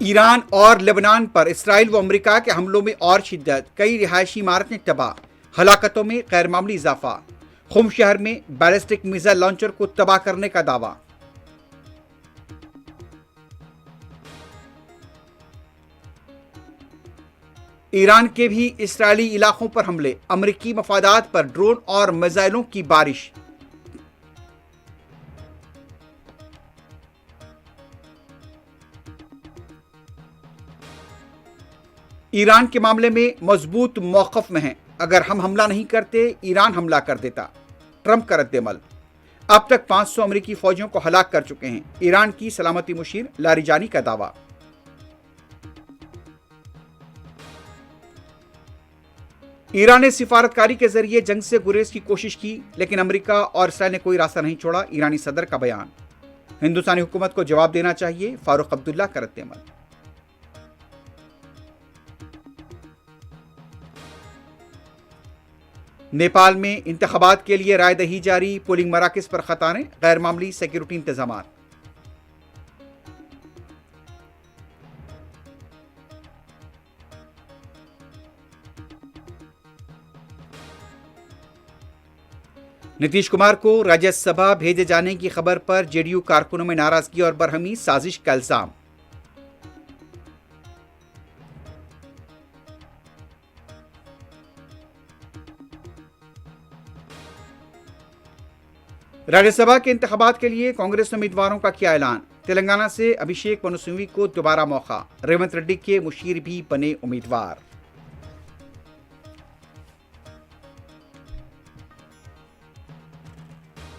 Iran और Lebanon पर Israel व अमेरिका के हमलों में और शिद्दत, कई रिहायशी इमारतें तबाह, हलाकतों में गैर मामूली इजाफा, खुम शहर में बैलिस्टिक मिसाइल लॉन्चर को तबाह करने का दावा। ईरान के भी इसराइली इलाकों पर हमले, अमेरिकी मफादात पर ड्रोन और मिसाइलों की बारिश। ईरान के मामले में मजबूत मौकफ में है, अगर हम हमला नहीं करते ईरान हमला कर देता, ट्रंप का रद्देमल। अब तक 500 अमेरिकी फौजियों को हलाक कर चुके हैं, ईरान की सलामती मुशीर लारिजानी का दावा। ईरान ने सिफारतकारी के जरिए जंग से गुरेज की कोशिश की, लेकिन अमेरिका और इसराइल ने कोई रास्ता नहीं छोड़ा, ईरानी सदर का बयान। हिंदुस्तानी हुकूमत को जवाब देना चाहिए, फारूक अब्दुल्ला का रद्देमल। नेपाल में इंतखाबात के लिए रायदही जारी, पोलिंग मराकज पर खतारें, गैर मामूली सिक्योरिटी इंतजामात। नीतीश कुमार को राज्यसभा भेजे जाने की खबर पर जेडीयू कारकुनों में नाराजगी और बरहमी, साजिश का इल्जाम। राज्यसभा के इंतखाबात के लिए कांग्रेस उम्मीदवारों का किया ऐलान, तेलंगाना से अभिषेक मनु सिंघवी को दोबारा मौका, रेवंत रेड्डी के मुशीर भी बने उम्मीदवार।